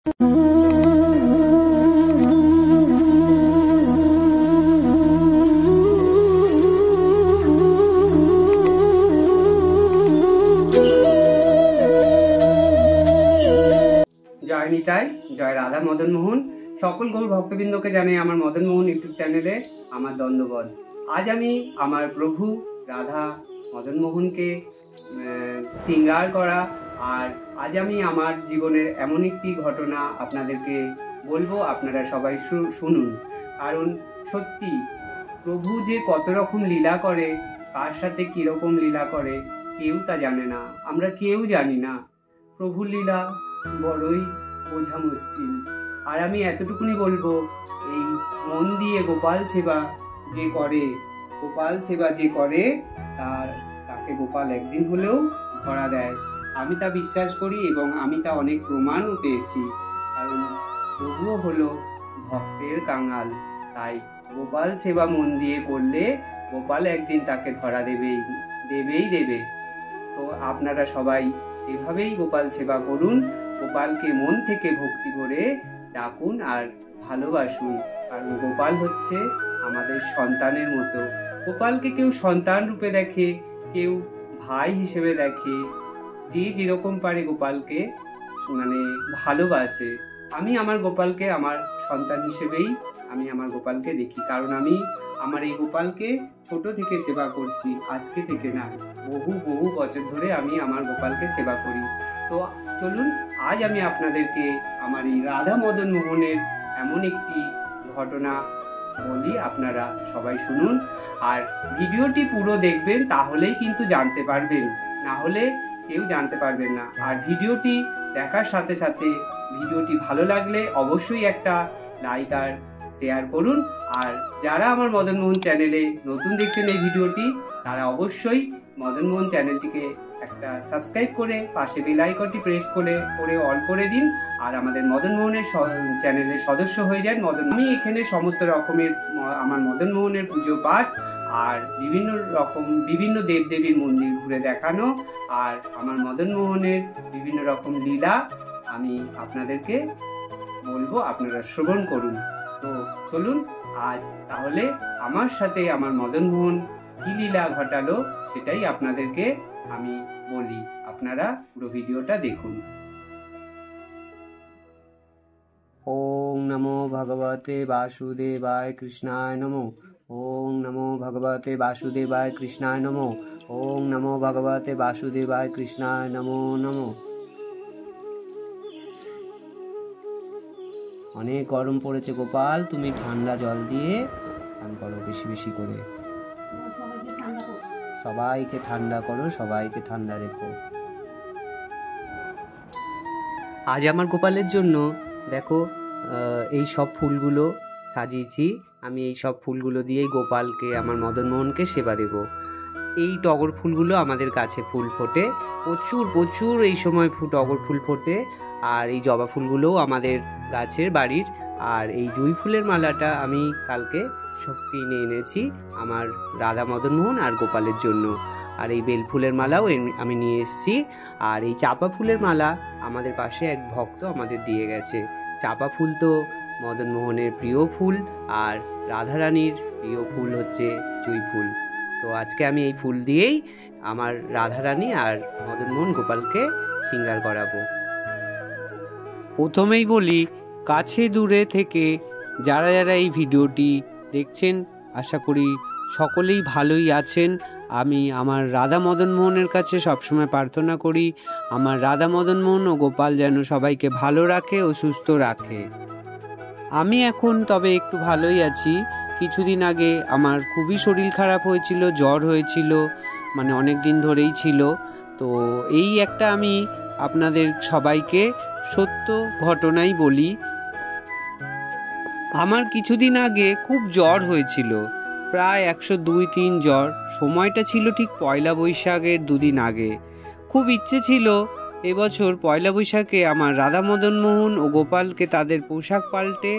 জয় নিতাই, জয় রাধা মদন মোহন। সকল গৌর ভক্তবৃন্দকে জানাই আমার মদন মোহন ইউটিউব চ্যানেলে আমার দণ্ডবোধ। আজ আমি আমার প্রভু রাধা মদন মোহনকে শৃঙ্গার করা, আর আজ আমি আমার জীবনের এমন একটি ঘটনা আপনাদেরকে বলবো, আপনারা সবাই শুনুন। কারণ সত্যি প্রভু যে কত রকম লীলা করে, কার সাথে কীরকম লীলা করে কেউ তা জানে না, আমরা কেউ জানি না। প্রভুর লীলা বড়ই বোঝা মুশকিল। আর আমি এতটুকুনি বলবো, এই মন দিয়ে গোপাল সেবা যে করে তাকে গোপাল একদিন হলেও ধরা দেয়। আমি তা বিশ্বাস করি এবং আমি তা অনেক প্রমাণও পেয়েছি। কারণ প্রভুও হলো ভক্তের কাঙাল, তাই গোপাল সেবা মন দিয়ে করলে গোপাল একদিন তাকে ধরা দেবে। তো আপনারা সবাই এভাবেই গোপাল সেবা করুন, গোপালকে মন থেকে ভক্তি করে ডাকুন আর ভালোবাসুন। কারণ গোপাল হচ্ছে আমাদের সন্তানের মতো। গোপালকে কেউ সন্তান রূপে দেখে, কেউ ভাই হিসেবে দেখে, যে যেরকম পারে গোপালকে ভালোবাসে। আমি আমার গোপালকে আমার সন্তান হিসেবেই আমি আমার গোপালকে দেখি। কারণ আমি আমার এই গোপালকে ছোট থেকে সেবা করছি, আজকে থেকে না, বহু বছর ধরে আমি আমার গোপালকে সেবা করি। তো চলুন আজ আমি আপনাদেরকে আমার এই রাধা মদন মোহনের এমন একটি ঘটনা বলি, আপনারা সবাই শুনুন আর ভিডিওটি পুরো দেখবেন, তাহলেই কিন্তু জানতে পারবেন, না হলে কেউ জানতে পারবেন না। আর ভিডিওটি দেখার সাথে সাথে ভিডিওটি ভালো লাগলে অবশ্যই একটা লাইক আর শেয়ার করুন। আর যারা আমার মদন মোহন চ্যানেলে নতুন দেখছেন এই ভিডিওটি, তারা অবশ্যই মদন মোহন চ্যানেলটিকে একটা সাবস্ক্রাইব করে পাশে বেল আইকনটি প্রেস করে অল করে দিন, আর আমাদের মদন মোহনের চ্যানেলের সদস্য হয়ে যান। আমি এখানে সমস্ত রকমের আমার মদন মোহনের পুজো পাঠ আর বিভিন্ন দেবদেবীর মন্দির ঘুরে দেখানো, আর আমার মদন মোহনের বিভিন্ন রকম লীলা আমি আপনাদেরকে বলবো, আপনারা শ্রবণ করুন। তো চলুন আজ তাহলে আমার সাথে আমার মদন মোহন কি লীলা ঘটালো সেটাই আপনাদেরকে আমি বলি, আপনারা পুরো ভিডিওটা দেখুন। ওম নমো ভগবতে বাসুদেবায় কৃষ্ণায় নমো। ওম নমো ভগবতে বাসুদেবায় কৃষ্ণায় নমো। ওম নমো ভগবতে বাসুদেবায় কৃষ্ণায় নমো নমো। অনেক গরম পড়েছে গোপাল, তুমি ঠান্ডা জল দিয়ে স্নান করো বেশি করে। সবাইকে ঠান্ডা করো, সবাইকে ঠান্ডা রেখো। আজ আমার গোপালের জন্য দেখো এই সব ফুলগুলো সাজিয়েছি। আমি এই সব ফুলগুলো দিয়েই গোপালকে, আমার মদন মোহনকে সেবা দেব। এই টগর ফুলগুলো আমাদের গাছে ফুল ফোটে, প্রচুর এই সময় টগর ফুল ফোটে। আর এই জবা ফুলগুলোও আমাদের গাছের বাড়ির। আর এই জুঁই ফুলের মালাটা আমি কালকে সব কিনে এনেছি আমার রাধা মদন মোহন আর গোপালের জন্য। আর এই বেল ফুলের মালাও আমি নিয়ে এসেছি। আর এই চাপা ফুলের মালা আমাদের পাশে এক ভক্ত আমাদের দিয়ে গেছে। চাপা ফুল তো মদন মোহনের প্রিয় ফুল, আর রাধারানীর প্রিয় ফুল হচ্ছে জুঁই ফুল। তো আজকে আমি এই ফুল দিয়েই আমার রাধারানী আর মদন মোহন গোপালকে শৃঙ্গার করাবো। প্রথমেই বলি, কাছে দূরে থেকে যারা এই ভিডিওটি দেখছেন, আশা করি সকলেই ভালোই আছেন। আমি আমার রাধা মদন মোহনের কাছে সবসময় প্রার্থনা করি আমার রাধা মদন মোহন ও গোপাল যেন সবাইকে ভালো রাখে ও সুস্থ রাখে। আমি এখন তবে একটু ভালোই আছি। কিছুদিন আগে আমার খুবই শরীর খারাপ হয়েছিল, জ্বর হয়েছিল, অনেক দিন ধরেই ছিল। তো এই একটা আমি আপনাদের সবাইকে সত্য ঘটনাই বলি। আমার কিছুদিন আগে খুব জ্বর হয়েছিল, প্রায় 102-3 জ্বর। সময়টা ছিল ঠিক পয়লা বৈশাখের দুদিন আগে। খুব ইচ্ছে ছিল এবছর পয়লা বৈশাখে আমার রাধা মদন মোহন ও গোপালকে তাদের পোশাক পাল্টে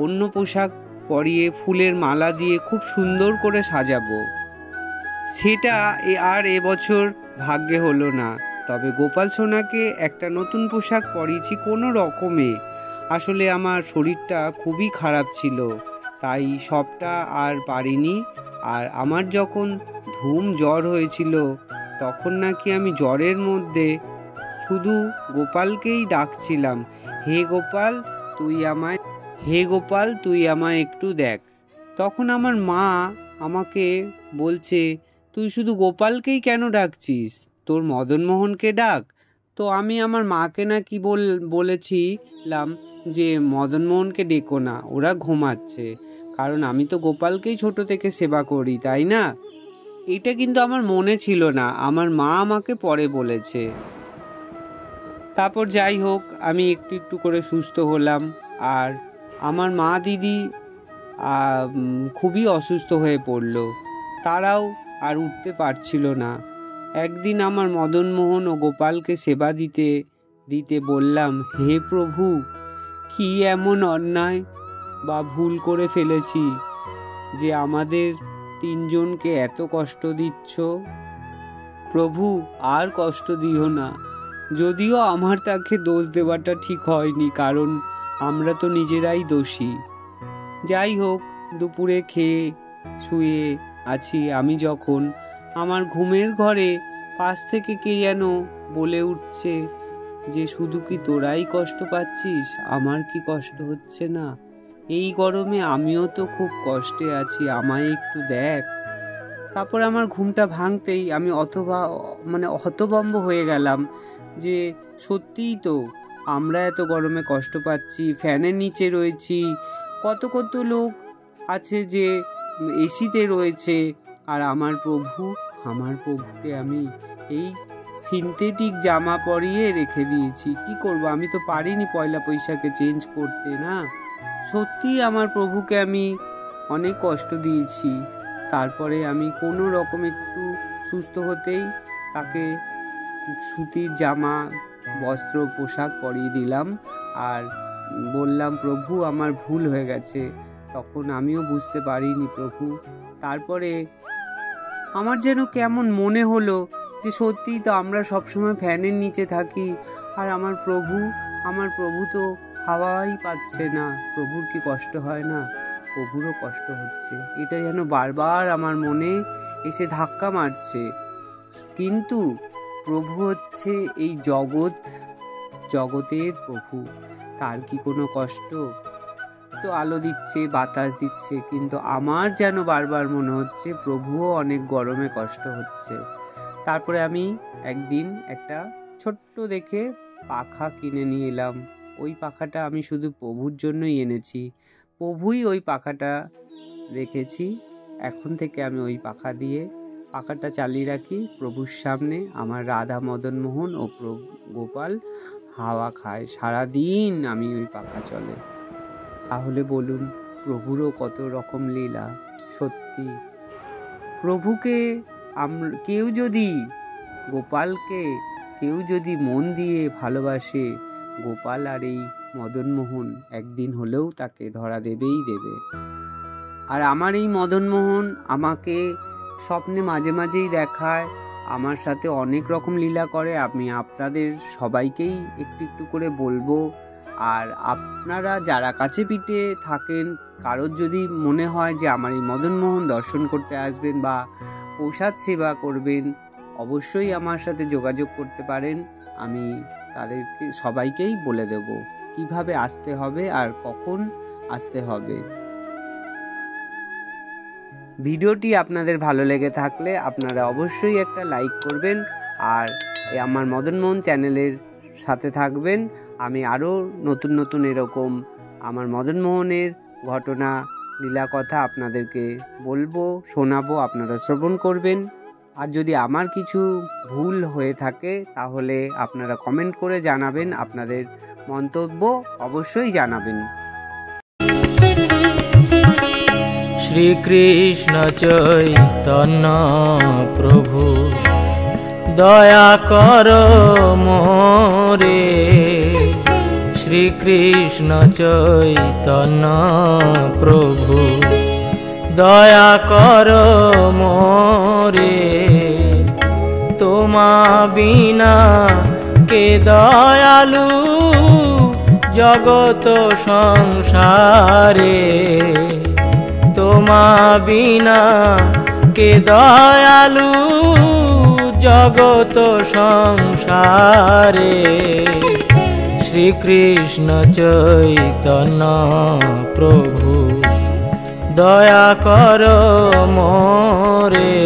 অন্য পোশাক পরিয়ে ফুলের মালা দিয়ে খুব সুন্দর করে সাজাবো। সেটা আর এবছর ভাগ্যে হলো না। তবে গোপাল সোনাকে একটা নতুন পোশাক পরিয়েছি কোনো রকমে। আসলে আমার শরীরটা খুবই খারাপ ছিল, তাই সবটা আর পারিনি। আর আমার যখন ধুম জ্বর হয়েছিল তখন নাকি আমি জ্বরের মধ্যে শুধু গোপালকেই ডাকছিলাম, হে গোপাল তুই আমায় একটু দেখ। তখন আমার মা আমাকে বলছে, তুই শুধু গোপালকেই কেন ডাকছিস, তোর মদনমোহনকে ডাক। তো আমি আমার মাকে নাকি বলেছিলাম যে মদনমোহনকে ডেকো না, ওরা ঘুমাচ্ছে, কারণ আমি তো গোপালকেই ছোট থেকে সেবা করি, তাই না? এটা কিন্তু আমার মনে ছিল না, আমার মা আমাকে পরে বলেছে। তারপর যাই হোক, আমি একটু একটু করে সুস্থ হলাম। আর আমার মা দিদি খুবই অসুস্থ হয়ে পড়ল, তারাও আর উঠতে পারছিল না। একদিন আমার মদনমোহন ও গোপালকে সেবা দিতে দিতে বললাম, হে প্রভু, কি এমন অন্যায় বা ভুল করে ফেলেছি যে আমাদের তিনজনকে এত কষ্ট দিচ্ছ? প্রভু, আর কষ্ট দিও না। যদিও আমার তাকে দোষ দেওয়াটা ঠিক হয়নি, কারণ আমরা তো নিজেরাই দোষী। যাই হোক, দুপুরে খেয়ে শুয়ে আছি আমি যখন, আমার ঘুমের ঘরে পাশ থেকে কে যেন বলে উঠছে যে শুধু কি তোরাই কষ্ট পাচ্ছিস, আমার কি কষ্ট হচ্ছে না? এই গরমে আমিও তো খুব কষ্টে আছি, আমায় একটু দেখ। তারপর আমার ঘুমটা ভাঙতেই আমি হতভম্ব হয়ে গেলাম যে সত্যিই তো আমরা এত গরমে কষ্ট পাচ্ছি, ফ্যানের নিচে রয়েছি, কত কত লোক আছে যে এসিতে রয়েছে, আর আমার প্রভুকে আমি এই সিনথেটিক জামা পরিয়ে রেখে দিয়েছি। কি করব, আমি তো পারিনি পয়লা বৈশাখে চেঞ্জ করতে, না? সত্যিই আমার প্রভুকে আমি অনেক কষ্ট দিয়েছি। তারপরে আমি কোনো রকম একটু সুস্থ হতেই তাকে সুতির জামা, বস্ত্র, পোশাক পরিয়ে দিলাম আর বললাম, প্রভু আমার ভুল হয়ে গেছে। তখন আমিও বুঝতে পারিনি প্রভু। তারপরে আমার যেন কেমন মনে হলো যে সত্যিই তো আমরা সবসময় ফ্যানের নিচে থাকি, আর আমার প্রভু তো হাওয়াই পাচ্ছে না। প্রভুর কি কষ্ট হয় না? প্রভুরও কষ্ট হচ্ছে। এটা যেন বারবার আমার মনে এসে ধাক্কা মারছে। কিন্তু প্রভু হচ্ছে এই জগতের প্রভু, তার কি কোনো কষ্ট? তো আলো দিচ্ছে, বাতাস দিচ্ছে, কিন্তু আমার যেন বারবার মনে হচ্ছে প্রভুও অনেক গরমে কষ্ট হচ্ছে। তারপরে আমি একদিন একটা ছোট্ট দেখে পাখা কিনে নিয়ে এলাম। ওই পাখাটা আমি শুধু প্রভুর জন্যই এনেছি, প্রভুই ওই পাখাটা রেখেছি। এখন থেকে আমি ওই পাখাটা চালিয়ে রাখি প্রভুর সামনে। আমার রাধা, মদনমোহন ও গোপাল হাওয়া খায়, সারাদিন আমি ওই পাখা চলে। তাহলে বলুন, প্রভুরও কত রকম লীলা। সত্যি প্রভুকে গোপালকে কেউ যদি মন দিয়ে ভালোবাসে, গোপাল আর এই মদনমোহন একদিন হলেও তাকে ধরা দেবেই দেবে। আর আমার এই মদনমোহন আমাকে স্বপ্নে মাঝে মাঝেই দেখায়, আমার সাথে অনেক রকম লীলা করে। আমি আপনাদের সবাইকেই একটু একটু করে বলবো। আর আপনারা যারা কাছে পিঠে থাকেন, কারোর যদি মনে হয় যে আমার এই মদনমোহন দর্শন করতে আসবেন বা প্রসাদ সেবা করবেন, অবশ্যই আমার সাথে যোগাযোগ করতে পারেন। আমি তাদেরকে সবাইকেই বলে দেব কিভাবে আসতে হবে আর কখন আসতে হবে। ভিডিওটি আপনাদের ভালো লেগে থাকলে আপনারা অবশ্যই একটা লাইক করবেন আর আমার মদনমোহন চ্যানেলের সাথে থাকবেন। আমি আরও নতুন নতুন এরকম আমার মদনমোহনের ঘটনা, লীলা কথা আপনাদেরকে বলবো, শোনাবো, আপনারা শ্রবণ করবেন। আর যদি আমার কিছু ভুল হয়ে থাকে তাহলে আপনারা কমেন্ট করে জানাবেন, আপনাদের মন্তব্য অবশ্যই জানাবেন। শ্রীকৃষ্ণ চৈতন্য প্রভু দয়া কর মোরে, শ্রীকৃষ্ণ চৈতন্য প্রভু দয়া কর মোরে, তোমা বিনা কে দয়ালু জগত সংসারে, তোমা বিনা কে দয়ালু জগত সংসারে। শ্রীকৃষ্ণ চৈতন্য প্রভু দয়া কর মোরে।